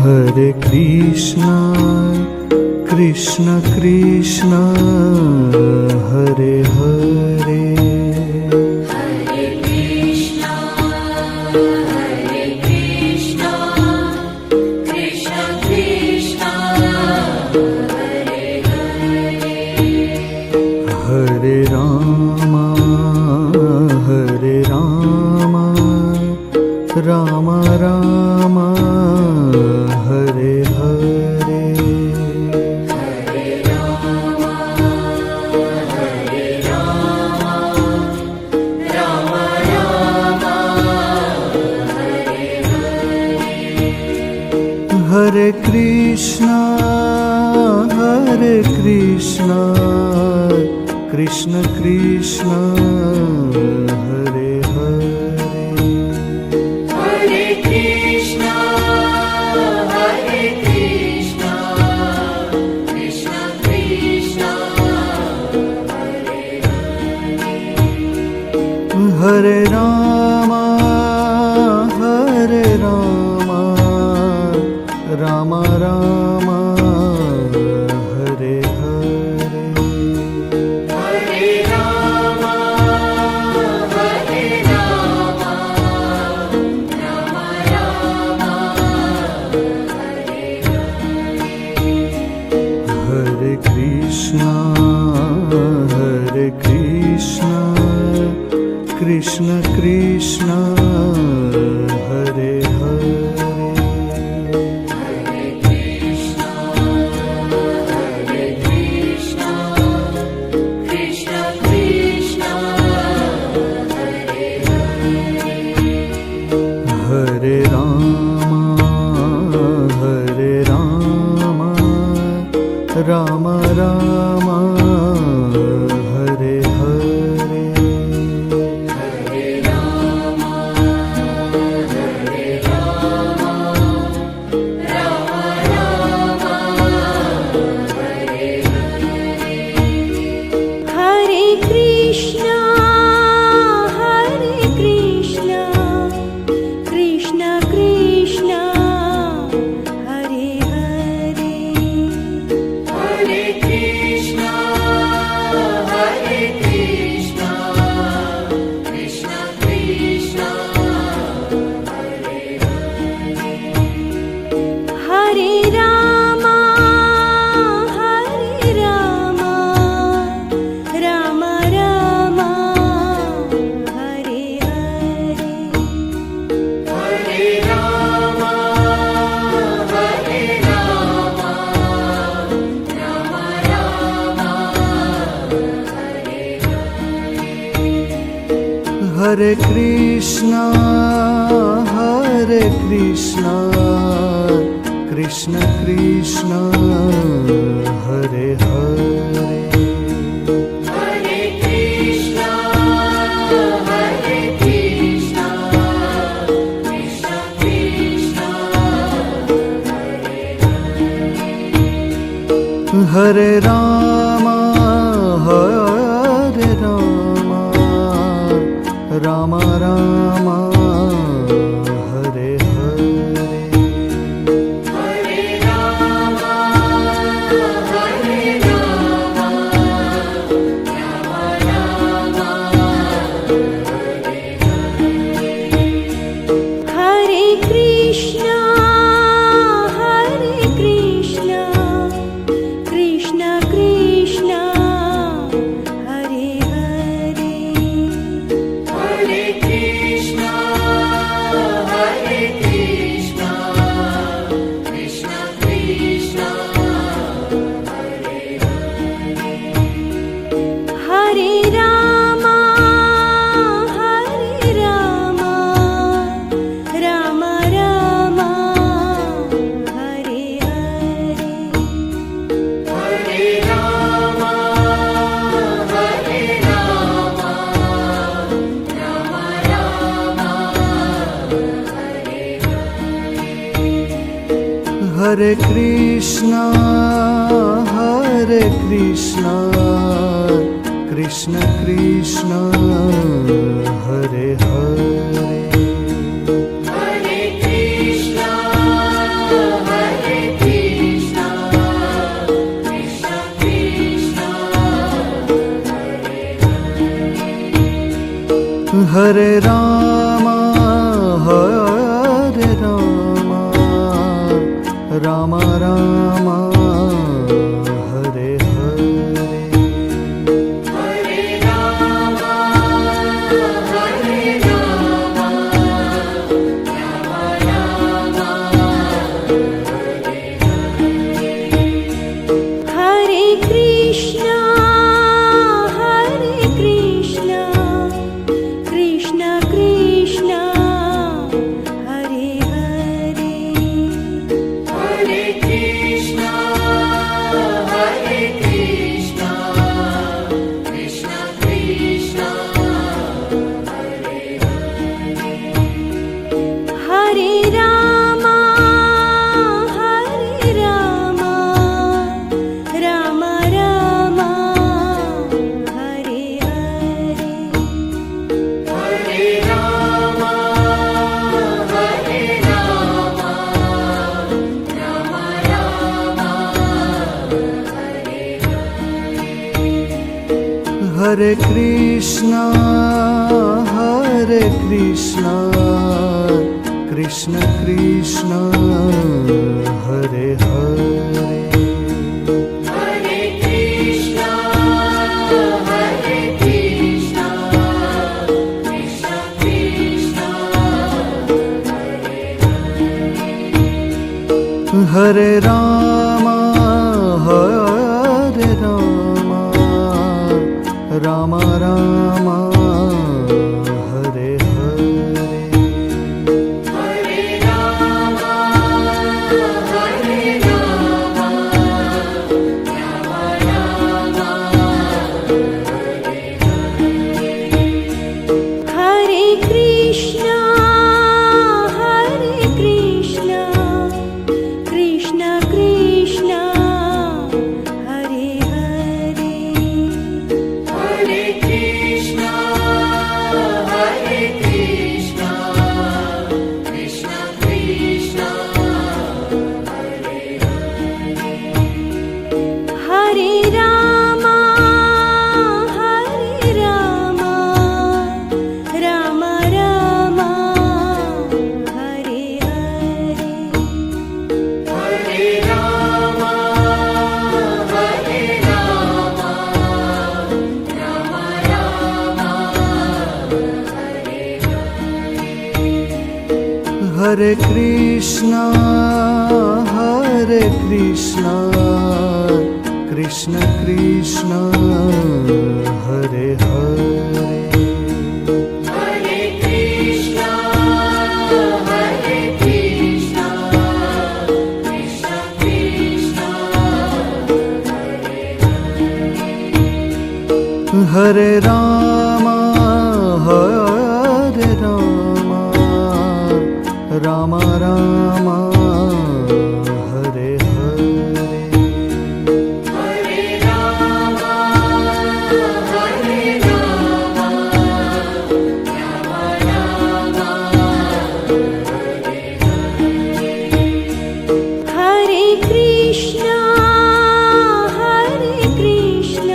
Hare Krishna, Krishna Krishna, Hare Hare. Hare Krishna, Krishna Krishna, Hare Hare. Hare Rama, Rama Rama, Hare Hare. Hare Rama, Rama Rama, Hare Hare. Hare Krishna, Krishna Krishna, Hare Hare. Hare Krishna, Krishna Krishna, Hare Hare. Hare Rama, Rama Rama, Hare Hare. Hare Rama, Rama Rama, Hare Hare. Hare Krishna, Krishna Krishna, Hare Hare. Hare Krishna, Krishna Krishna, Hare Hare. Hare Rama, Rama Rama, Hare Hare. Hare Rama, Rama Rama, Hare Hare. Hare Krishna, Krishna Krishna, Hare Hare. Hare Krishna, Krishna Krishna, Hare Hare. Hare Rama, Rama Rama, Hare Hare. Hare Rama, Rama Rama, Hare Hare. Hare Krishna, Krishna Krishna, Hare Hare. Hare Krishna, Krishna Krishna, Hare Hare. Hare Rama, Rama Rama, Hare Hare. Hare Rama, Rama Rama, Hare Hare. Hare Krishna, Krishna Krishna, Hare Hare. Hare Krishna, Krishna Krishna, Hare Hare. Hare Rama, Rama Rama, Hare Hare. Hare Rama, Rama Rama, Hare Hare. Hare Krishna, Krishna Krishna, Hare Hare. Hare Ram Hare Ram Ram Ram Hare Hare Hare Ram Hare Ram Ram Ram Hare Krishna Krishna Krishna Hare Hare Hare Krishna Krishna Krishna Hare Ram Ram Ram Hare Hare Hare Ram Hare Krishna Krishna Krishna Hare Hare Hare Krishna Krishna Krishna Hare Ram Ram Ram Hare Hare Hare Ram Hare Krishna Krishna Krishna Hare Hare Hare Krishna Krishna Krishna Hare Ram Ram Ram Hare Hare Hare Ram Hare Krishna Krishna Krishna Hare Hare Hare Krishna Krishna Krishna Hare Ram Ram Ram Hare Hare Hare Ram Hare Krishna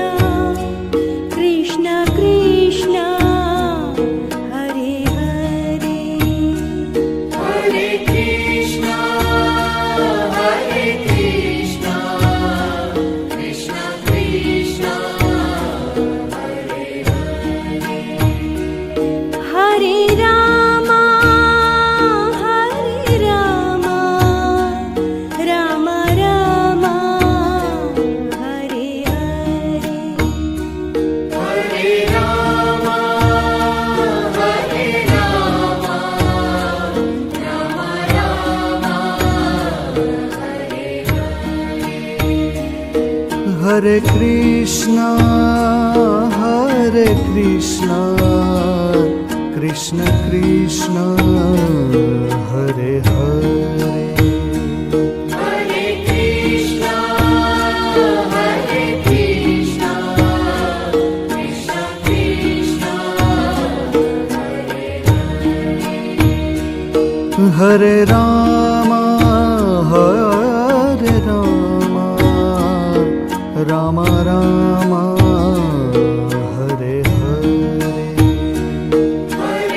Krishna Krishna Hare Hare Hare Krishna Krishna Krishna Hare Ram Ram Ram Hare Hare Hare Ram Hare Krishna Krishna Krishna Hare Hare Hare Krishna Krishna Krishna Hare Ram Ram Ram Hare Hare Hare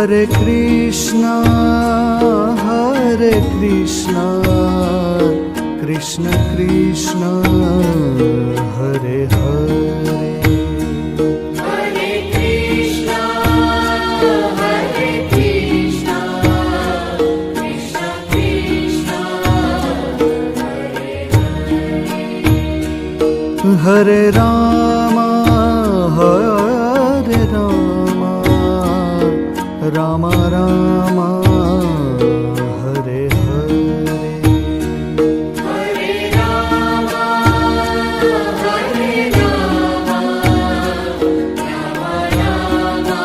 Hare Krishna, Krishna Krishna, Hare Hare. Hare Krishna, Krishna Krishna, Hare Rama, Rama Rama, Hare Hare. Hare Rama, Rama Rama,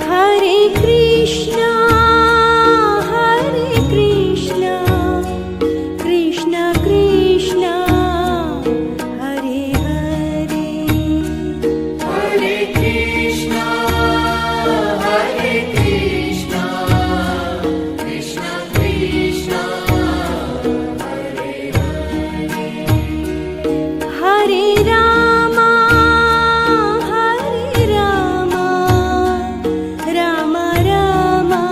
Hare Krishna, Krishna Krishna, Hare Hare. Hare Krishna, Krishna Krishna, Hare Rama, Rama Rama,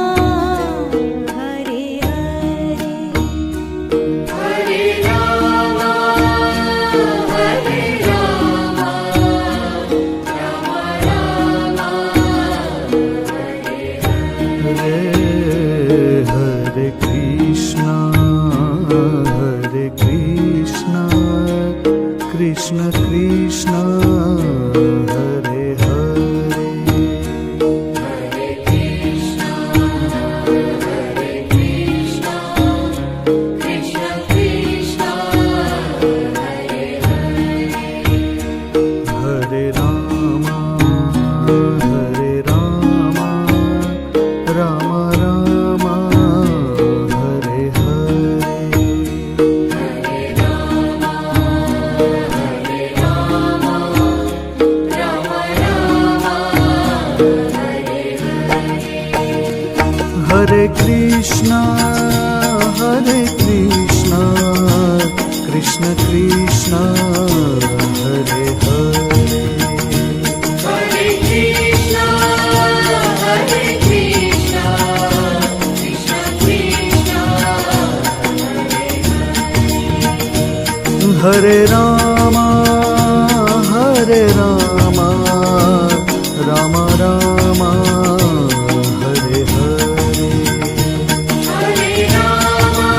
Hare Hare. Hare Rama, Hare Krishna, Krishna Krishna, Hare Hare. Hare Krishna, Krishna Krishna, Hare Hare Rama, Rama Rama, Hare Hare. Hare Krishna, Krishna Krishna, Hare Hare. Hare Krishna, Krishna Krishna, Hare Rama, Rama Rama, Hare Hare. Hare Rama,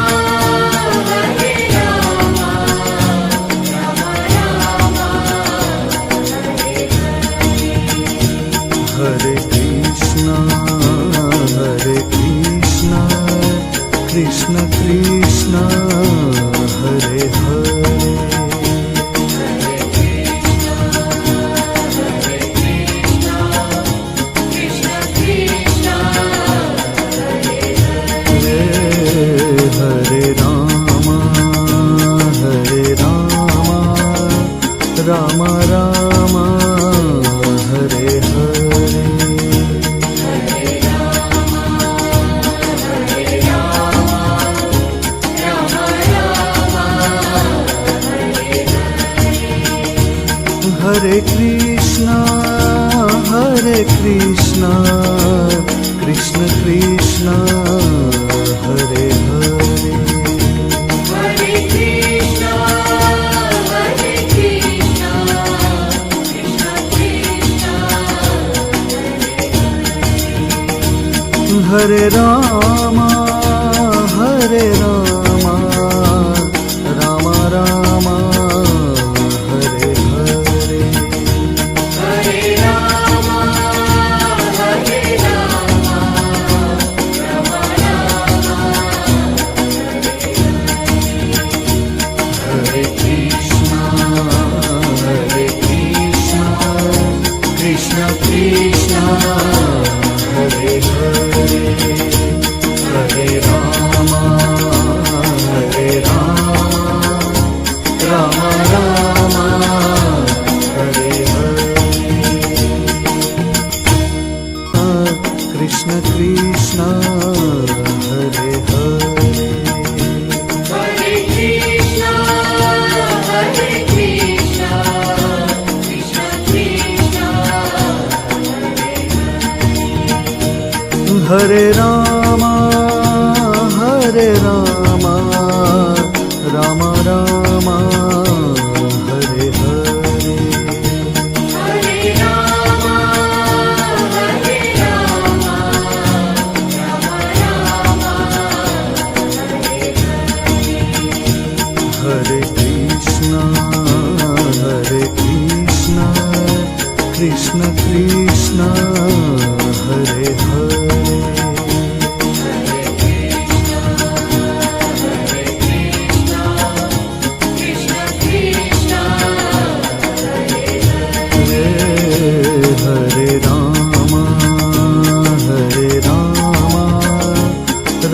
Rama Rama, Hare Krishna, Krishna Krishna, Hare Hare. Krishna Krishna, Hare Rama, Rama Rama, Hare Hare. Hare Krishna, Krishna Krishna, Hare Hare. Hare Krishna, Krishna Krishna, Hare Rama, Rama Rama, Hare Hare. Hare Rama, Hare Krishna, Krishna Krishna, Hare Hare. Hare Rama, Rama Rama, Hare Hare. Krishna Krishna, Hare Hare. Hare Krishna, Krishna Krishna, Hare Rama Ram Rama Hare Hare Hare Rama Hare Rama Ram Rama Hare Krishna Krishna Krishna Hare Hare Krishna Krishna Hare Rama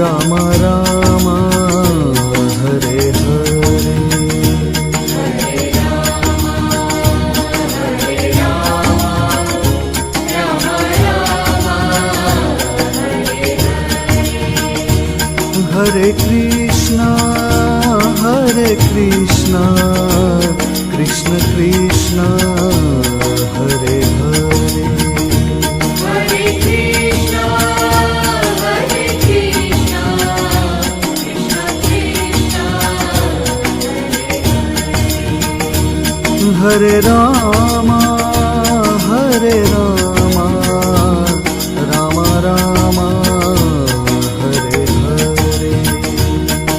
Ram Rama Hare Hare Hare Krishna Krishna Krishna Hare Hare Hare Krishna Krishna Krishna Hare Rama Ram Rama Hare Hare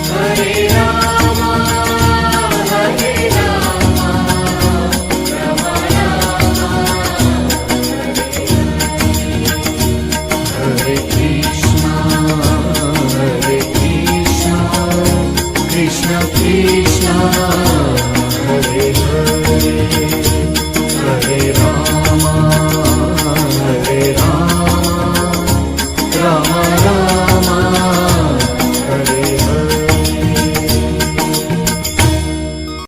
Hare Rama Hare Rama Ram Rama Hare Krishna Krishna Krishna